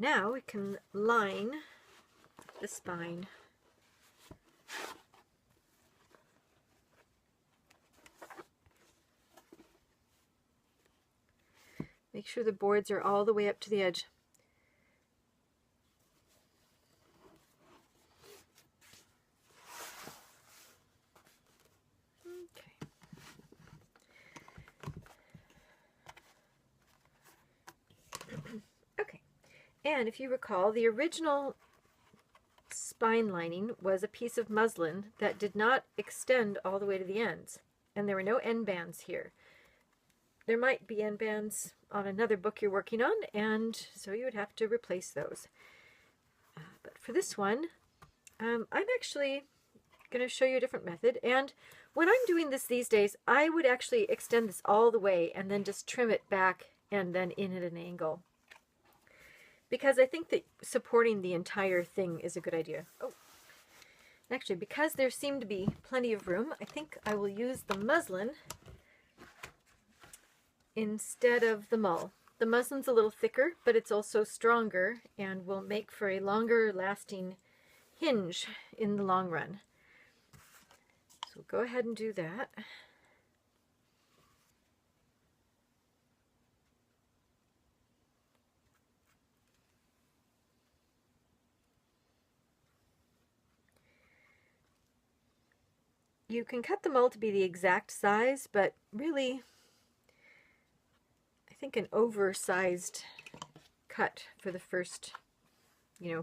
Now we can line the spine. Make sure the boards are all the way up to the edge. Okay, and if you recall, the original spine lining was a piece of muslin that did not extend all the way to the ends, and there were no end bands here. There might be end bands on another book you're working on, and so you would have to replace those. But for this one, I'm actually going to show you a different method, and when I'm doing this these days, I would actually extend this all the way and then just trim it back and then in at an angle, because I think that supporting the entire thing is a good idea. Oh, actually, because there seemed to be plenty of room, I think I will use the muslin instead of the mull. The muslin's a little thicker, but it's also stronger and will make for a longer lasting hinge in the long run. So go ahead and do that. You can cut the mull to be the exact size, but really, I think an oversized cut for the first,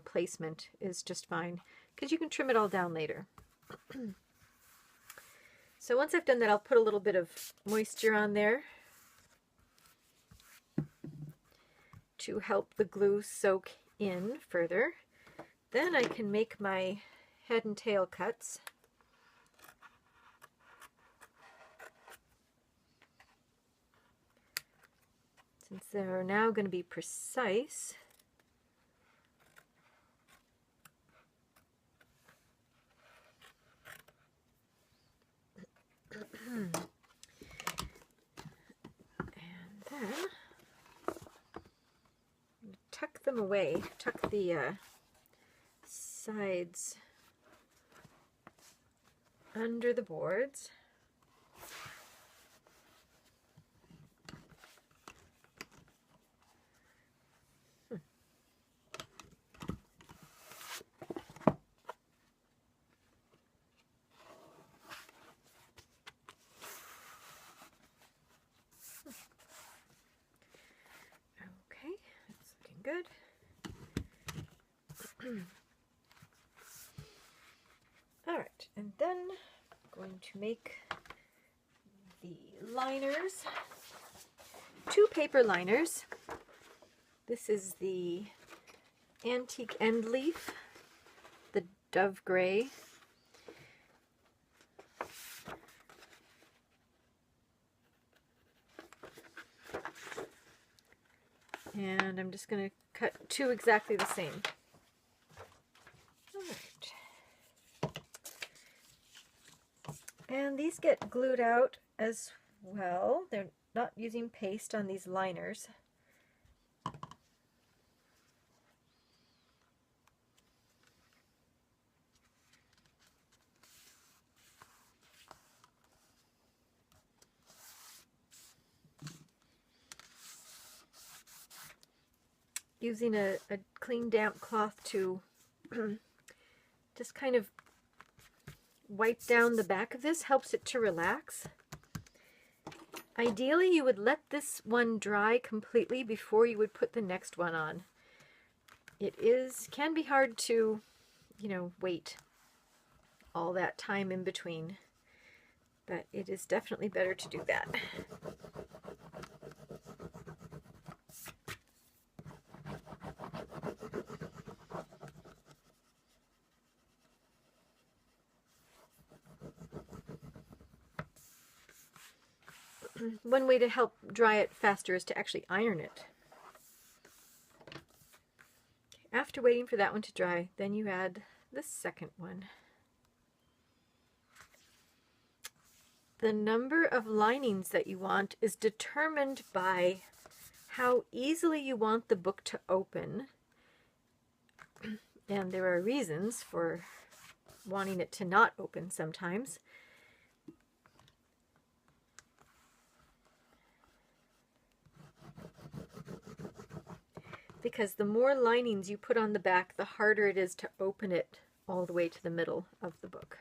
placement is just fine, because you can trim it all down later. So once I've done that, I'll put a little bit of moisture on there to help the glue soak in further. Then I can make my head and tail cuts. Since they're now going to be precise, and then tuck them away, tuck the sides under the boards. Good. All right, and then I'm going to make the liners, 2 paper liners. This is the Antique End Leaf, the Dove Gray. And I'm just going to cut 2 exactly the same. All right. And these get glued out as well. They're not using paste on these liners. Using a clean damp cloth to just kind of wipe down the back of this helps it to relax. Ideally, you would let this one dry completely before you would put the next one on. It can be hard to, wait all that time in between, but it is definitely better to do that. One way to help dry it faster is to actually iron it. After waiting for that one to dry, then you add the second one. The number of linings that you want is determined by how easily you want the book to open And there are reasons for wanting it to not open sometimes. Because the more linings you put on the back, the harder it is to open it all the way to the middle of the book.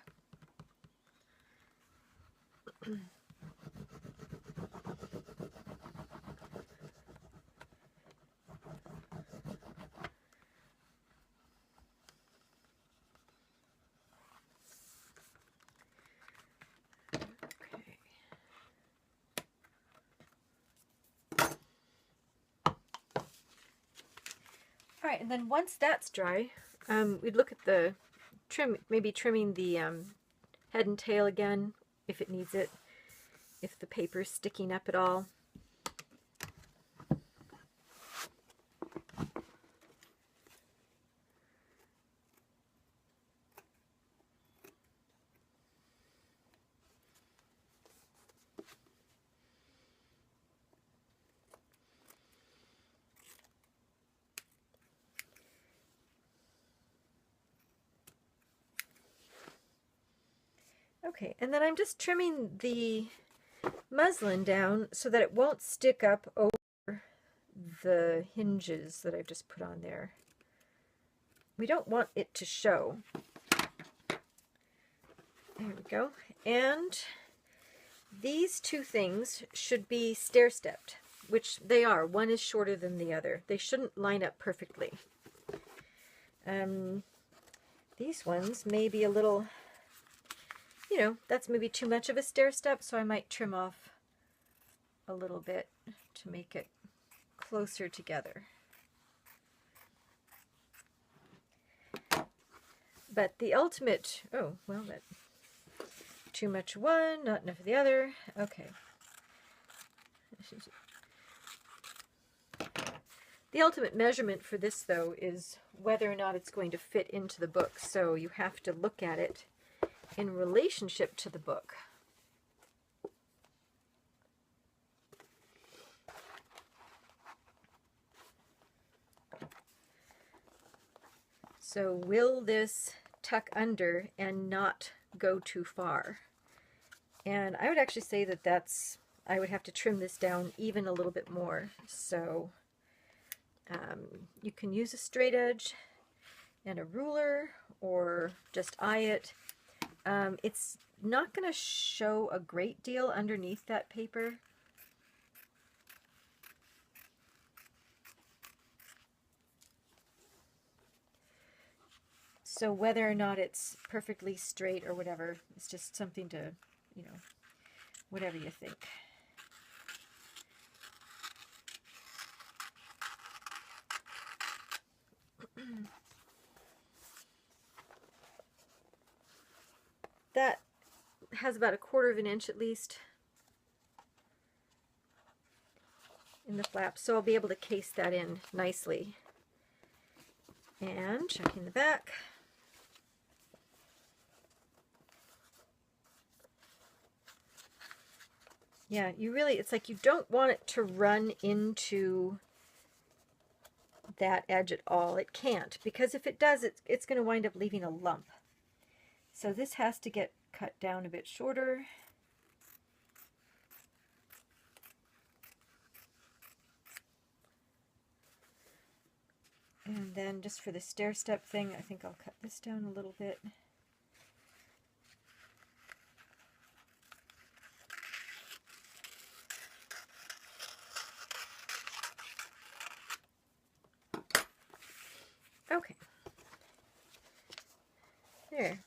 All right, and then once that's dry, we'd look at the trim, maybe trimming the head and tail again if it needs it, if the paper's sticking up at all. Okay, and then I'm just trimming the muslin down so that it won't stick up over the hinges that I've just put on there. We don't want it to show. There we go. And these two things should be stair-stepped, which they are. One is shorter than the other. They shouldn't line up perfectly. These ones may be a little, you know, that's maybe too much of a stair-step, so I might trim off a little bit to make it closer together. But the ultimate, oh, well, that too much one, not enough of the other. Okay. The ultimate measurement for this, though, is whether or not it's going to fit into the book. So you have to look at it in relationship to the book. So will this tuck under and not go too far? And I would actually say that I would have to trim this down even a little bit more. So you can use a straight edge and a ruler, or just eye it. It's not going to show a great deal underneath that paper. So whether or not it's perfectly straight or whatever, it's just something to, you know, whatever you think. That has about 1/4 of an inch at least in the flap, so I'll be able to case that in nicely. And checking the back. Yeah, it's like you don't want it to run into that edge at all. It can't, because if it does, it's going to wind up leaving a lump. So this has to get cut down a bit shorter. And then just for the stair-step thing, I think I'll cut this down a little bit. Okay. There.